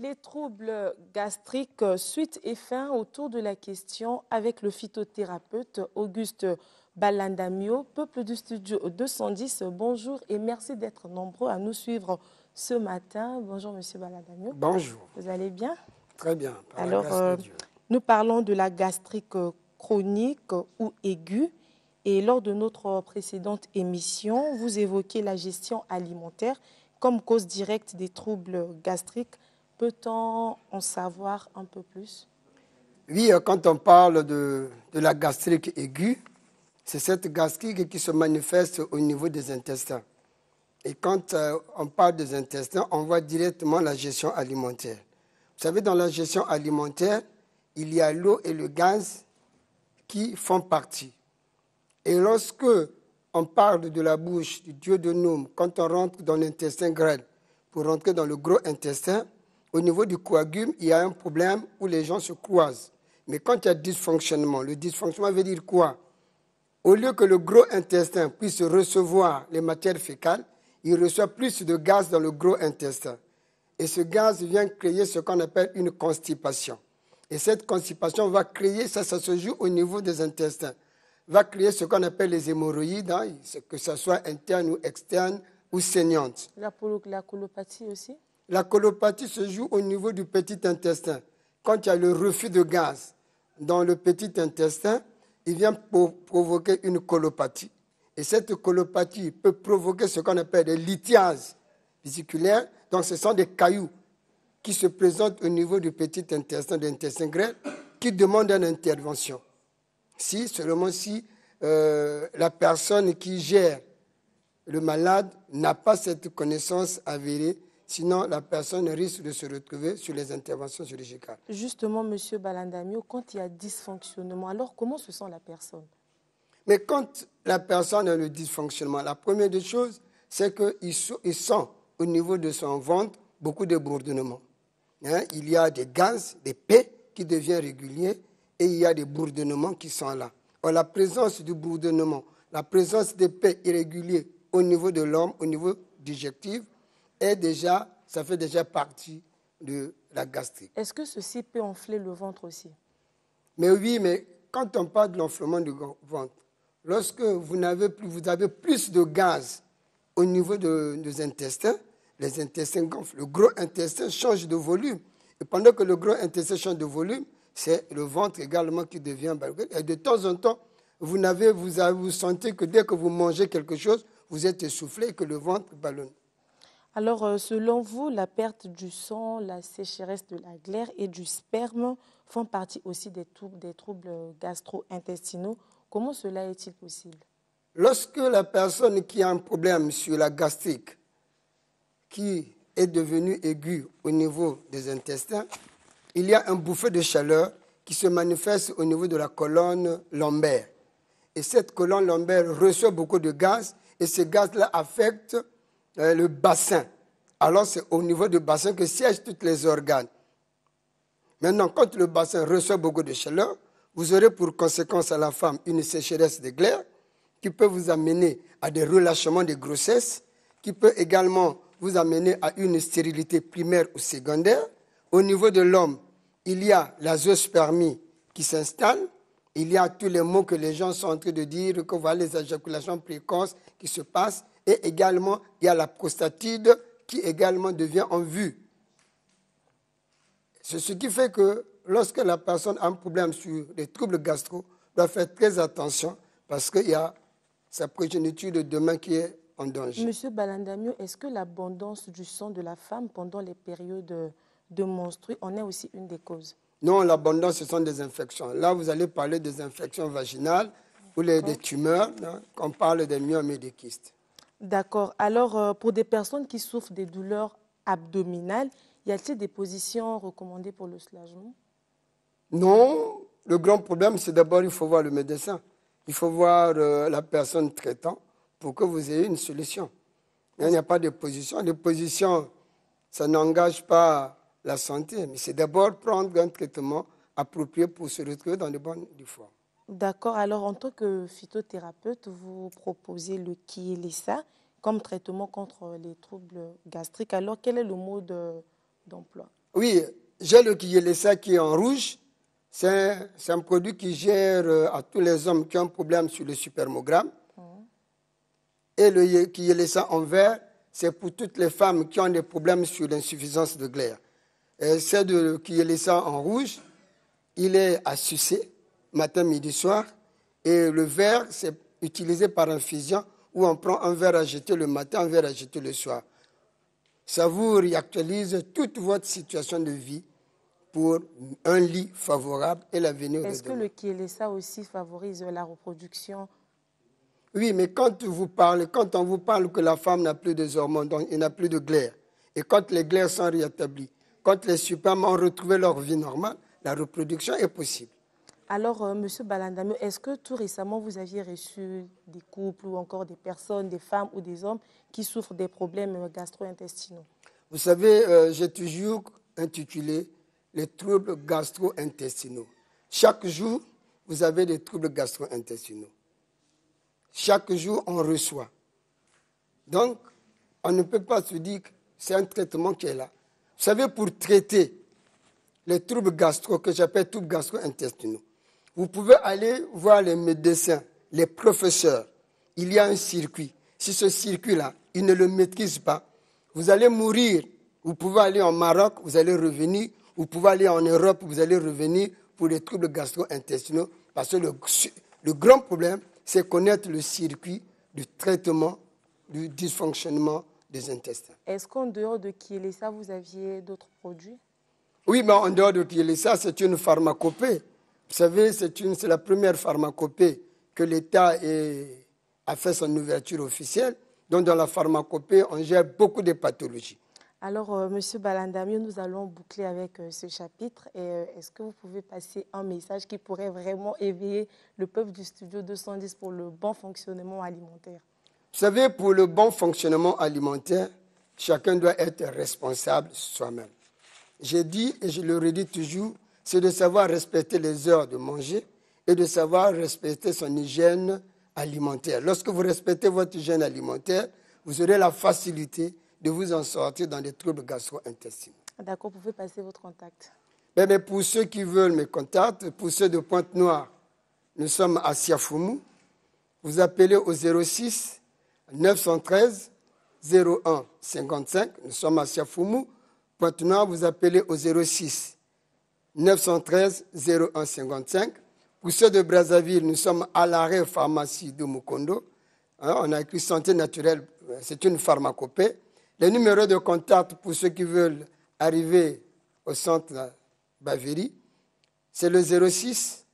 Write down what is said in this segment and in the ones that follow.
Les troubles gastriques, suite et fin autour de la question avec le phytothérapeute Auguste Balandamio. Peuple du studio 210, bonjour et merci d'être nombreux à nous suivre ce matin. Bonjour Monsieur Balandamio. Bonjour. Vous allez bien? Très bien, par la Alors, grâce de Dieu. nous parlons de la gastrique chronique ou aiguë. Et lors de notre précédente émission, vous évoquez la gestion alimentaire comme cause directe des troubles gastriques. Peut-on en savoir un peu plus? Oui, quand on parle de la gastrique aiguë, c'est cette gastrique qui se manifeste au niveau des intestins. Et quand on parle des intestins, on voit directement la gestion alimentaire. Vous savez, dans la gestion alimentaire, il y a l'eau et le gaz qui font partie. Et lorsque on parle de la bouche, du duodénum, quand on rentre dans l'intestin grêle pour rentrer dans le gros intestin, au niveau du coagule, il y a un problème où les gens se croisent. Mais quand il y a dysfonctionnement, le dysfonctionnement veut dire quoi? Au lieu que le gros intestin puisse recevoir les matières fécales, il reçoit plus de gaz dans le gros intestin. Et ce gaz vient créer ce qu'on appelle une constipation. Et cette constipation va créer, ça se joue au niveau des intestins, va créer ce qu'on appelle les hémorroïdes, que ce soit interne ou externe ou saignante. La colopathie aussi? La colopathie se joue au niveau du petit intestin. Quand il y a le refus de gaz dans le petit intestin, il vient provoquer une colopathie. Et cette colopathie peut provoquer ce qu'on appelle des lithiases vésiculaires. Donc ce sont des cailloux qui se présentent au niveau du petit intestin, de l'intestin grêle, qui demandent une intervention. Seulement si la personne qui gère le malade n'a pas cette connaissance avérée, sinon la personne risque de se retrouver sur les interventions chirurgicales. Justement, Monsieur Balandamio, quand il y a dysfonctionnement, alors comment se sent la personne? Mais quand la personne a le dysfonctionnement, la première des choses, c'est qu'il sent au niveau de son ventre beaucoup de bourdonnements. Il y a des gaz, des pets qui deviennent réguliers et il y a des bourdonnements qui sont là. Or, la présence du bourdonnement, la présence des pets irréguliers au niveau de l'homme, au niveau digestif, ça fait déjà partie de la gastrique. Est-ce que ceci peut enfler le ventre aussi? Mais oui, mais quand on parle de l'enflement du ventre, lorsque vous avez plus de gaz au niveau des intestins, les intestins gonflent. Le gros intestin change de volume. Et pendant que le gros intestin change de volume, c'est le ventre également qui devient ballonné. Et de temps en temps, vous sentez que dès que vous mangez quelque chose, vous êtes essoufflé et que le ventre ballonne. Alors, selon vous, la perte du sang, la sécheresse de la glaire et du sperme font partie aussi des troubles gastro-intestinaux. Comment cela est-il possible? Lorsque la personne qui a un problème sur la gastrique, qui est devenue aiguë au niveau des intestins, il y a un bouffée de chaleur qui se manifeste au niveau de la colonne lombaire. Et cette colonne lombaire reçoit beaucoup de gaz et ce gaz-là affecte le bassin. Alors c'est au niveau du bassin que siègent tous les organes. Maintenant, quand le bassin reçoit beaucoup de chaleur, vous aurez pour conséquence à la femme une sécheresse de glaire qui peut vous amener à des relâchements de grossesse, qui peut également vous amener à une stérilité primaire ou secondaire. Au niveau de l'homme, il y a la zoospermie qui s'installe. Il y a tous les mots que les gens sont en train de dire, que voilà les éjaculations précoces qui se passent. Et également, il y a la prostatite qui également devient en vue. C'est ce qui fait que lorsque la personne a un problème sur les troubles gastro, doit faire très attention parce qu'il y a sa progéniture de demain qui est en danger. Monsieur Balandamio, est-ce que l'abondance du sang de la femme pendant les périodes de menstrues en est aussi une des causes? Non, l'abondance, ce sont des infections. Là, vous allez parler des infections vaginales ou des tumeurs, on parle des myomes et des kystes. D'accord. Alors, pour des personnes qui souffrent des douleurs abdominales, y a-t-il des positions recommandées pour le soulagement? Non, le grand problème, c'est d'abord, il faut voir le médecin. Il faut voir la personne traitant pour que vous ayez une solution. Il n'y a pas de position. Les positions, ça n'engage pas la santé, mais c'est d'abord prendre un traitement approprié pour se retrouver dans les bonnes formes. D'accord. Alors, en tant que phytothérapeute, vous proposez le Kiélissa comme traitement contre les troubles gastriques. Alors, quel est le mode d'emploi? Oui, j'ai le Kiélessa qui est en rouge. C'est un produit qui gère à tous les hommes qui ont un problème sur le supermogramme. Et le Kiélessa en vert, c'est pour toutes les femmes qui ont des problèmes sur l'insuffisance de glaire. C'est de Kiélessa en rouge, il est à sucer, matin, midi, soir. Et le vert, c'est utilisé par infusion où on prend un verre à jeter le matin, un verre à jeter le soir. Ça vous réactualise toute votre situation de vie pour un lit favorable et l'avenir de demain. Est-ce que le Kiélessa aussi favorise la reproduction? Oui, mais quand on vous parle que la femme n'a plus de hormones, donc il n'a plus de glaire, et quand les glaires sont rétablies, quand les spermes ont retrouvé leur vie normale, la reproduction est possible. Alors, Monsieur Balandamio, est-ce que tout récemment, vous aviez reçu des couples ou encore des personnes, des femmes ou des hommes qui souffrent des problèmes gastro-intestinaux? Vous savez, j'ai toujours intitulé les troubles gastro-intestinaux. Chaque jour, vous avez des troubles gastro-intestinaux. Chaque jour, on reçoit. Donc, on ne peut pas se dire que c'est un traitement qui est là. Vous savez, pour traiter les troubles gastro, que j'appelle troubles gastro-intestinaux, vous pouvez aller voir les médecins, les professeurs. Il y a un circuit. Si ce circuit-là, ils ne le maîtrisent pas, vous allez mourir. Vous pouvez aller en Maroc, vous allez revenir. Vous pouvez aller en Europe, vous allez revenir pour les troubles gastro-intestinaux. Parce que le grand problème, c'est connaître le circuit du traitement du dysfonctionnement des intestins. Est-ce qu'en dehors de Kiélessa, vous aviez d'autres produits? Oui, mais en dehors de Kiélessa, c'est une pharmacopée. Vous savez, c'est la première pharmacopée que l'État a fait son ouverture officielle. Donc, dans la pharmacopée, on gère beaucoup de pathologies. Alors, Monsieur Balandamio, nous allons boucler avec ce chapitre. Est-ce que vous pouvez passer un message qui pourrait vraiment éveiller le peuple du Studio 210 pour le bon fonctionnement alimentaire? Vous savez, pour le bon fonctionnement alimentaire, chacun doit être responsable soi-même. J'ai dit, et je le redis toujours, c'est de savoir respecter les heures de manger et de savoir respecter son hygiène alimentaire. Lorsque vous respectez votre hygiène alimentaire, vous aurez la facilité de vous en sortir dans des troubles gastro-intestinaux. D'accord, vous pouvez passer votre contact. Mais pour ceux qui veulent mes contacts, pour ceux de Pointe-Noire, nous sommes à Siafoumou. Vous appelez au 06 913 01 55. Nous sommes à Siafoumou. Pointe-Noire, vous appelez au 06 913 01 55. Pour ceux de Brazzaville, nous sommes à l'arrêt pharmacie de Mukondo. On a écrit santé naturelle, c'est une pharmacopée. Les numéros de contact pour ceux qui veulent arriver au centre Baveri, c'est le 06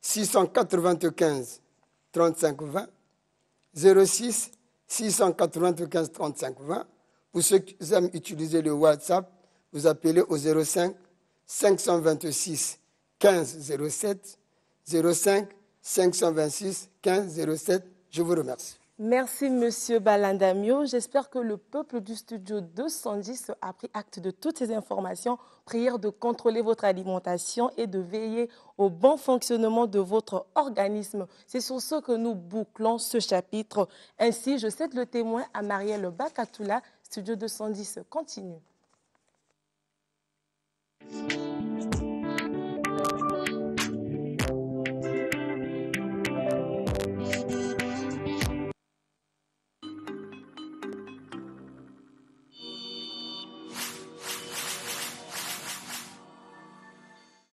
695 35 20, 06 695 35 20. Pour ceux qui aiment utiliser le WhatsApp, vous appelez au 05 526 15 07, 05 526 15 07. Je vous remercie. Merci, Monsieur Balandamio. J'espère que le peuple du Studio 210 a pris acte de toutes ces informations. Prière de contrôler votre alimentation et de veiller au bon fonctionnement de votre organisme. C'est sur ce que nous bouclons ce chapitre. Ainsi, je cède le témoin à Marielle Bakatoula. Studio 210 continue.